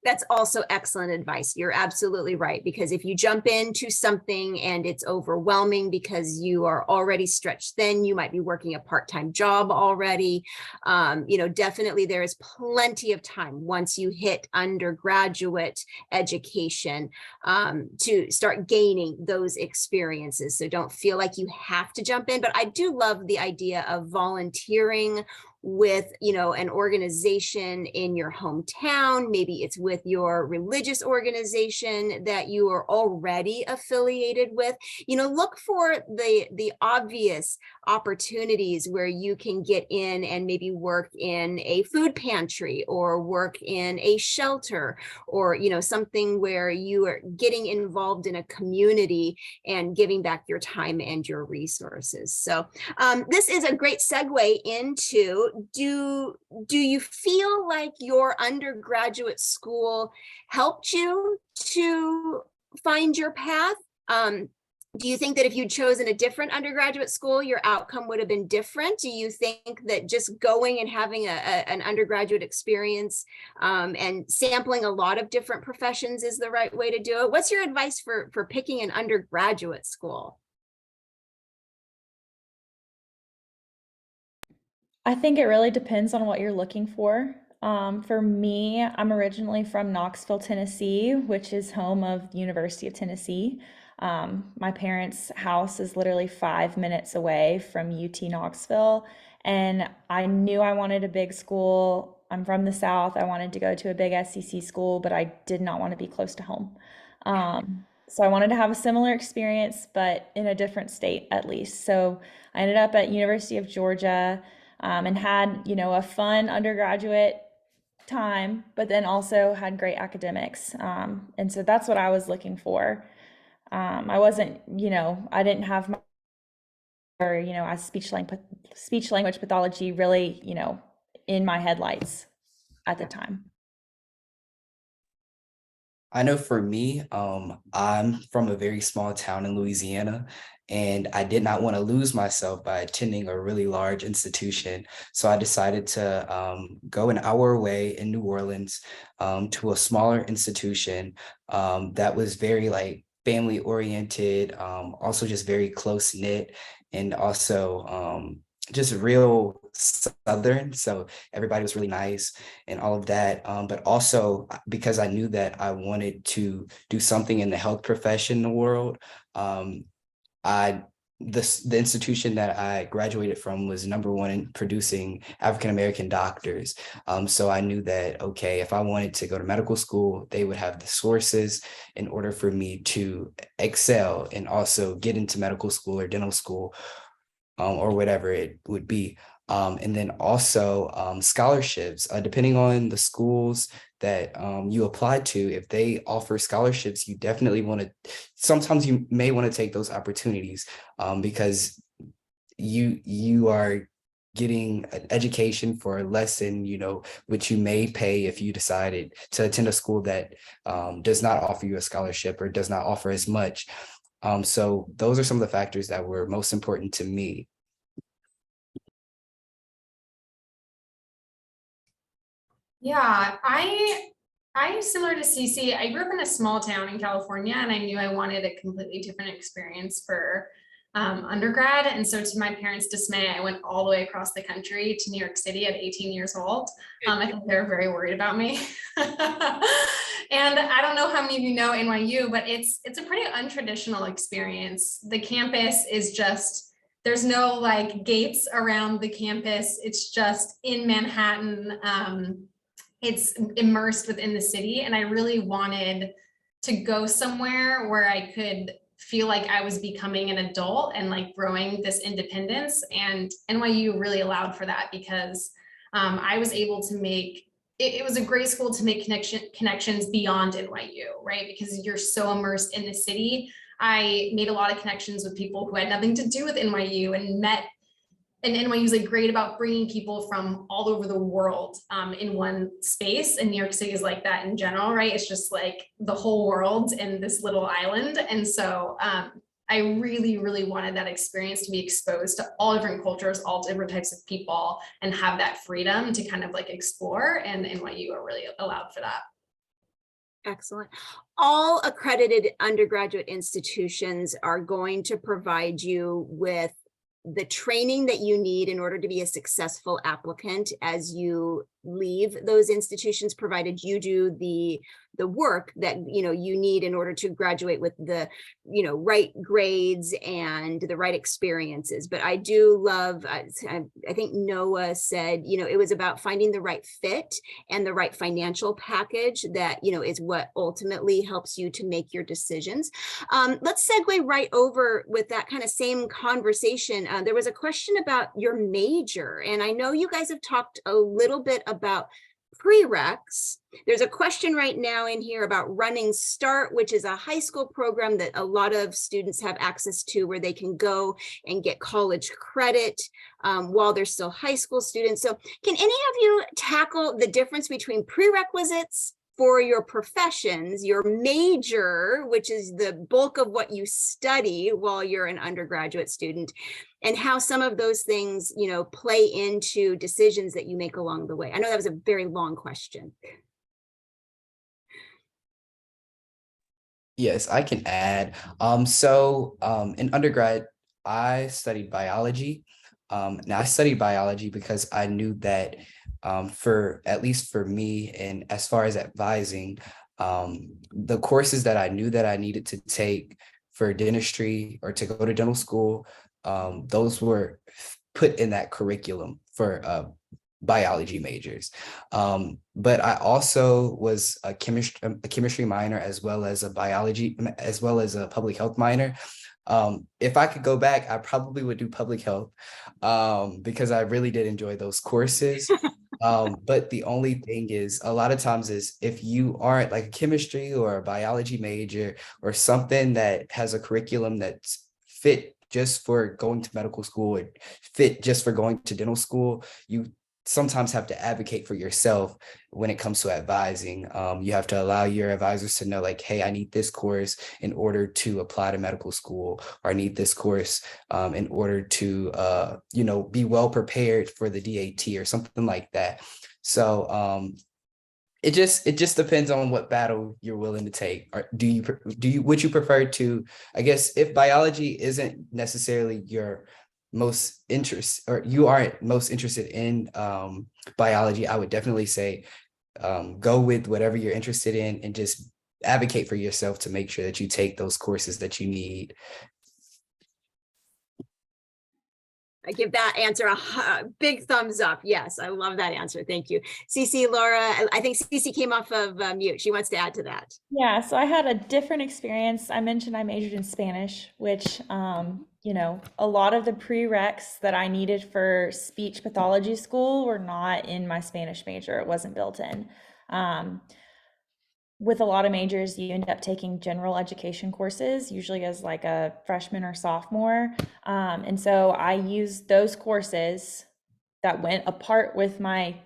That's also excellent advice. You're absolutely right, because if you jump into something and it's overwhelming because you are already stretched thin, you might be working a part-time job already. Definitely there is plenty of time once you hit undergraduate education to start gaining those experiences. So don't feel like you have to jump in, but I do love the idea of volunteering with an organization in your hometown. Maybe it's with your religious organization that you are already affiliated with. Look for the obvious opportunities where you can get in and maybe work in a food pantry or work in a shelter, or something where you are getting involved in a community and giving back your time and your resources. So this is a great segue into, do you feel like your undergraduate school helped you to find your path? Do you think that if you'd chosen a different undergraduate school, your outcome would have been different? Do you think that just going and having an undergraduate experience and sampling a lot of different professions is the right way to do it? What's your advice for picking an undergraduate school? I think it really depends on what you're looking for. For me, I'm originally from Knoxville, Tennessee, which is home of the University of Tennessee. My parents' house is literally 5 minutes away from UT Knoxville, and I knew I wanted a big school. I'm from the South. I wanted to go to a big SEC school, but I did not want to be close to home. So I wanted to have a similar experience, but in a different state at least. So I ended up at University of Georgia, and had, a fun undergraduate time, but then also had great academics. And so that's what I was looking for. I wasn't, I didn't have my, or, as speech language pathology really, in my headlights at the time. I know for me, I'm from a very small town in Louisiana, and I did not want to lose myself by attending a really large institution. So I decided to go an hour away in New Orleans to a smaller institution that was very like family oriented, also just very close knit, and also just real Southern. So everybody was really nice and all of that. But also because I knew that I wanted to do something in the health profession in the world, I the institution that I graduated from was #1 in producing African American doctors. So I knew that, okay, if I wanted to go to medical school, they would have the sources in order for me to excel and also get into medical school or dental school, or whatever it would be. And then also scholarships, depending on the schools that you apply to. If they offer scholarships, you definitely want to, sometimes you may want to take those opportunities because you are getting an education for less than, which you may pay if you decided to attend a school that does not offer you a scholarship or does not offer as much. So those are some of the factors that were most important to me. Yeah, I'm similar to Cece. I grew up in a small town in California, and I knew I wanted a completely different experience for undergrad. And so, to my parents' dismay, I went all the way across the country to New York City at 18 years old. I think they were very worried about me. And I don't know how many of you know NYU, but it's a pretty untraditional experience. The campus is just, there's no like gates around the campus. It's just in Manhattan. It's immersed within the city, and I really wanted to go somewhere where I could feel like I was becoming an adult and like growing this independence, and NYU really allowed for that because I was able to make it was a great school to make connections beyond NYU, right? Because you're so immersed in the city. I made a lot of connections with people who had nothing to do with NYU and NYU is like great about bringing people from all over the world in one space. And New York City is like that in general, right? It's just like the whole world in this little island. And so I really, really wanted that experience to be exposed to all different cultures, all different types of people, and have that freedom to kind of like explore. And NYU are really allowed for that. Excellent. All accredited undergraduate institutions are going to provide you with the training that you need in order to be a successful applicant as you leave those institutions, provided you do the work that you need in order to graduate with the right grades and the right experiences. But I do love, I think Noah said, it was about finding the right fit and the right financial package that is what ultimately helps you to make your decisions. Let's segue right over with that kind of same conversation. There was a question about your major, and I know you guys have talked a little bit about prereqs. There's a question right now in here about running START, which is a high school program that a lot of students have access to, where they can go and get college credit while they're still high school students. So can any of you tackle the difference between prerequisites for your professions, your major, which is the bulk of what you study while you're an undergraduate student, and how some of those things, play into decisions that you make along the way? I know that was a very long question. Yes, I can add. So in undergrad, I studied biology. Now I studied biology because I knew that for at least for me, and as far as advising, the courses that I knew that I needed to take for dentistry or to go to dental school, those were put in that curriculum for biology majors. But I also was a chemistry minor, as well as a biology, as well as a public health minor. If I could go back, I probably would do public health because I really did enjoy those courses. But the only thing is a lot of times is if you aren't like a chemistry or a biology major or something that has a curriculum that's fit just for going to medical school or fit just for going to dental school, you sometimes have to advocate for yourself when it comes to advising. You have to allow your advisors to know like, hey, I need this course in order to apply to medical school, or I need this course in order to, be well prepared for the DAT or something like that. So it just depends on what battle you're willing to take. Or would you prefer to, I guess, if biology isn't necessarily your most interest, or you aren't most interested in biology, I would definitely say go with whatever you're interested in and just advocate for yourself to make sure that you take those courses that you need. I give that answer a big thumbs up. Yes, I love that answer. Thank you. Cece, Laura, I think Cece came off of mute. She wants to add to that. Yeah, so I had a different experience. I mentioned I majored in Spanish, which, a lot of the prereqs that I needed for speech pathology school were not in my Spanish major. It wasn't built in. With a lot of majors, you end up taking general education courses, usually as like a freshman or sophomore. And so I used those courses that went apart with my,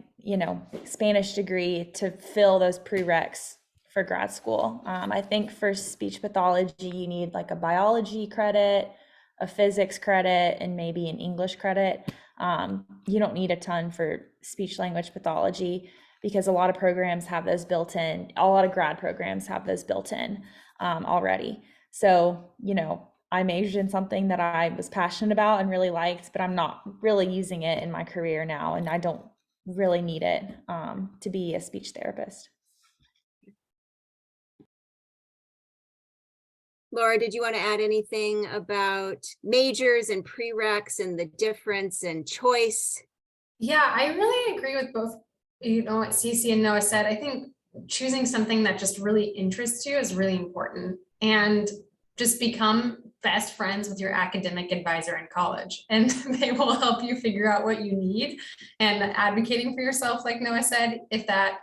Spanish degree to fill those prereqs for grad school. I think for speech pathology, you need like a biology credit, a physics credit, and maybe an English credit. You don't need a ton for speech language pathology, because a lot of programs have those built in. A lot of grad programs have those built in already. So, I majored in something that I was passionate about and really liked, but I'm not really using it in my career now, and I don't really need it to be a speech therapist. Laura, did you want to add anything about majors and prereqs and the difference and choice? Yeah, I really agree with both, what Cece and Noah said. I think choosing something that just really interests you is really important, and just become best friends with your academic advisor in college, and they will help you figure out what you need. And advocating for yourself, like Noah said, if that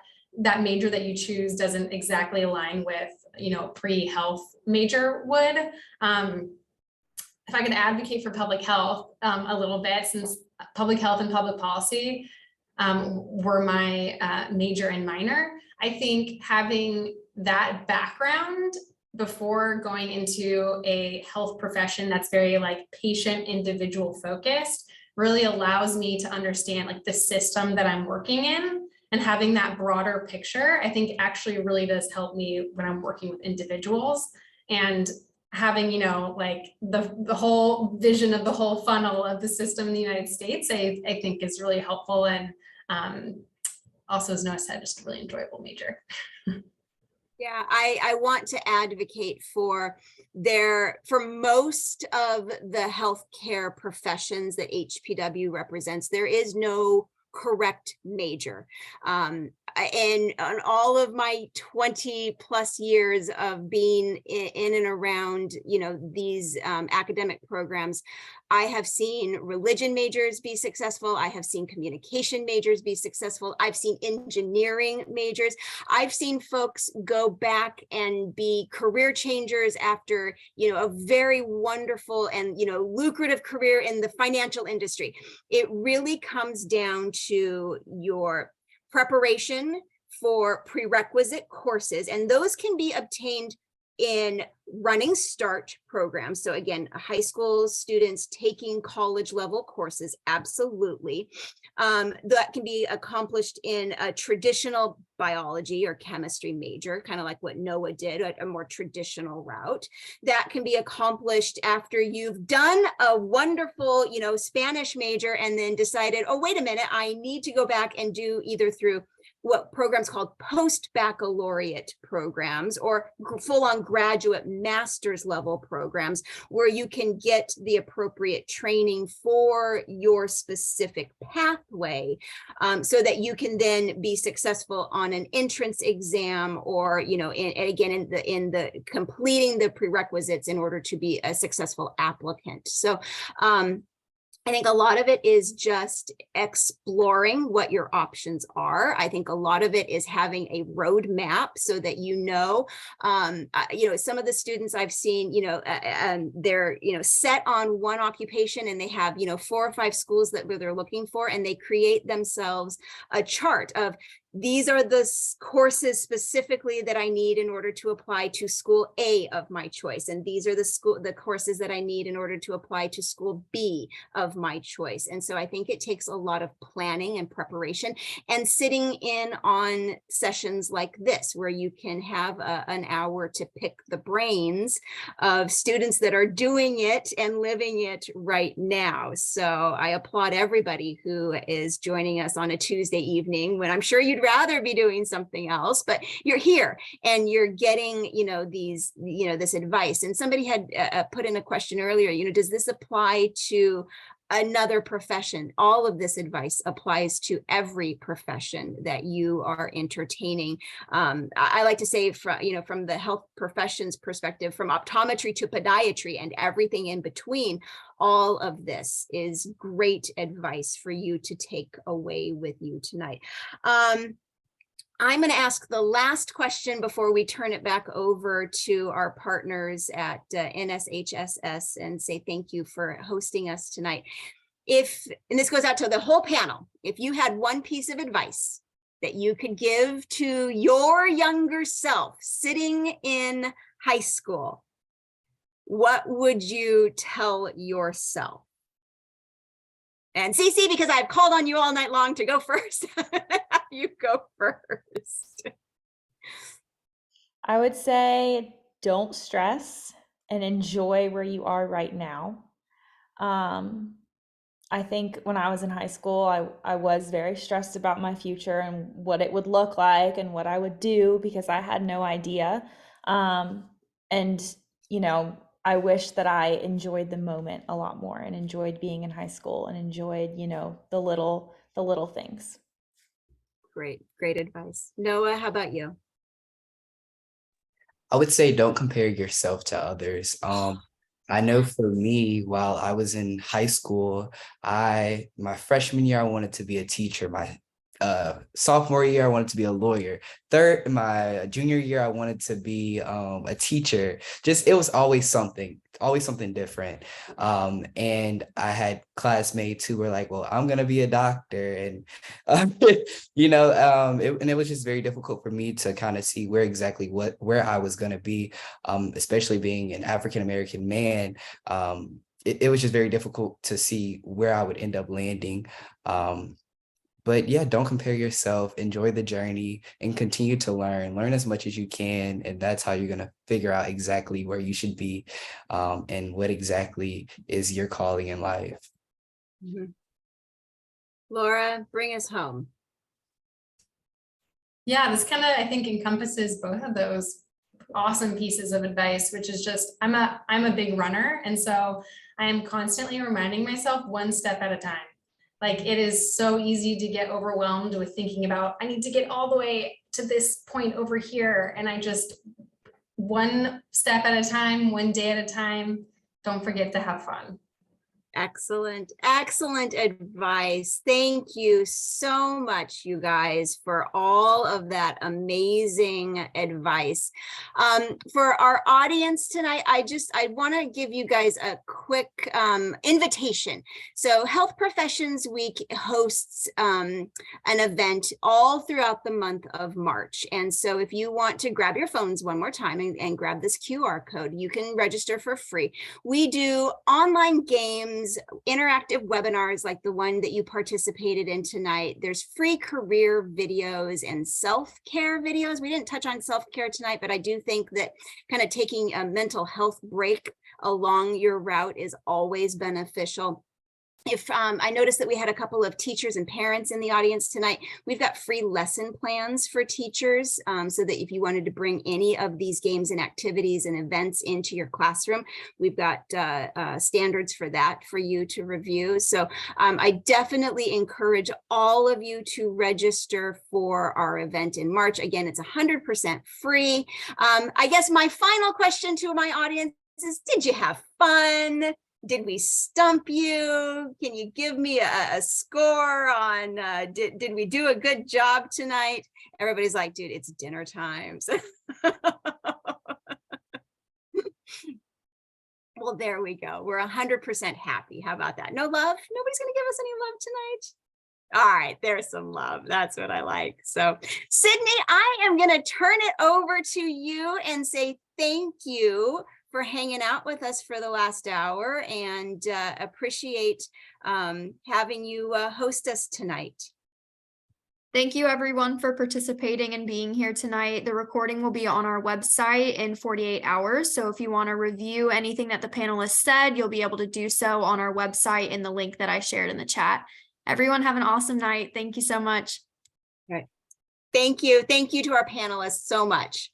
major that you choose doesn't exactly align with, pre-health major would. If I could advocate for public health a little bit, since public health and public policy were my major and minor, I think having that background before going into a health profession that's very like patient individual focused really allows me to understand like the system that I'm working in, and having that broader picture, I think actually really does help me when I'm working with individuals. And having, like the whole vision of the whole funnel of the system in the United States, I think is really helpful. And also, as Noah said, just a really enjoyable major. Yeah, I want to advocate for most of the healthcare professions that HPW represents, there is no correct major. And on all of my 20 plus years of being in and around, these academic programs, I have seen religion majors be successful. I have seen communication majors be successful. I've seen engineering majors. I've seen folks go back and be career changers after, a very wonderful and, lucrative career in the financial industry. It really comes down to your preparation for prerequisite courses, and those can be obtained in running START programs. So again, high school students taking college level courses, absolutely. That can be accomplished in a traditional biology or chemistry major, kind of like what Noah did, a more traditional route. That can be accomplished after you've done a wonderful, Spanish major and then decided, oh, wait a minute, I need to go back and do either through what programs called post-baccalaureate programs or full-on graduate master's level programs, where you can get the appropriate training for your specific pathway, so that you can then be successful on an entrance exam, or in the completing the prerequisites in order to be a successful applicant. So I think a lot of it is just exploring what your options are. I think a lot of it is having a roadmap so that some of the students I've seen, they're, set on one occupation, and they have, 4 or 5 schools that they're looking for, and they create themselves a chart of, these are the courses specifically that I need in order to apply to school A of my choice. And these are the courses that I need in order to apply to school B of my choice. And so I think it takes a lot of planning and preparation, and sitting in on sessions like this, where you can have an hour to pick the brains of students that are doing it and living it right now. So I applaud everybody who is joining us on a Tuesday evening, when I'm sure you'd rather be doing something else, but you're here and you're getting, this advice. And somebody had put in a question earlier, does this apply to another profession? All of this advice applies to every profession that you are entertaining. I like to say, from the health professions perspective, from optometry to podiatry and everything in between, all of this is great advice for you to take away with you tonight. I'm going to ask the last question before we turn it back over to our partners at NSHSS and say thank you for hosting us tonight. And this goes out to the whole panel, if you had one piece of advice that you could give to your younger self sitting in high school, what would you tell yourself? And Cece, because I've called on you all night long to go first, you go first. I would say don't stress and enjoy where you are right now. I think when I was in high school, I was very stressed about my future and what it would look like and what I would do, because I had no idea. I wish that I enjoyed the moment a lot more, and enjoyed being in high school, and enjoyed, the little things. Great advice. Noah, how about you? I would say don't compare yourself to others. I know for me, while I was in high school, my freshman year, I wanted to be a teacher. My sophomore year, I wanted to be a lawyer. My junior year, I wanted to be a teacher. It was always something different. And I had classmates who were like, well, I'm going to be a doctor. And, it was just very difficult for me to kind of see where I was going to be, especially being an African-American man. It was just very difficult to see where I would end up landing. But yeah, don't compare yourself, enjoy the journey, and continue to learn as much as you can. And that's how you're going to figure out exactly where you should be, and what exactly is your calling in life. Mm-hmm. Laura, bring us home. Yeah, this kind of, I think, encompasses both of those awesome pieces of advice, which is just, I'm a big runner. And so I am constantly reminding myself one step at a time. Like, it is so easy to get overwhelmed with thinking about, I need to get all the way to this point over here. And I just, one step at a time, one day at a time, don't forget to have fun. Excellent advice. Thank you so much, you guys, for all of that amazing advice. For our audience tonight, I want to give you guys a quick invitation. So Health Professions Week hosts an event all throughout the month of March. And so if you want to grab your phones one more time and grab this QR code, you can register for free. We do online games, interactive webinars like the one that you participated in tonight. There's free career videos and self-care videos. We didn't touch on self-care tonight, but I do think that kind of taking a mental health break along your route is always beneficial. If I noticed that we had a couple of teachers and parents in the audience tonight, we've got free lesson plans for teachers, so that if you wanted to bring any of these games and activities and events into your classroom, we've got standards for that for you to review. So I definitely encourage all of you to register for our event in March. Again, it's 100% free. I guess my final question to my audience is, did you have fun? Did we stump you? Can you give me a score on, did we do a good job tonight? Everybody's like, dude, it's dinner time. Well, there we go. We're 100% happy. How about that? No love? Nobody's going to give us any love tonight? All right, there's some love. That's what I like. So, Sydney, I am going to turn it over to you and say thank you for hanging out with us for the last hour, and appreciate having you host us tonight. Thank you everyone for participating and being here tonight. The recording will be on our website in 48 hours. So if you want to review anything that the panelists said, you'll be able to do so on our website in the link that I shared in the chat. Everyone have an awesome night. Thank you so much. All right. Thank you. Thank you to our panelists so much.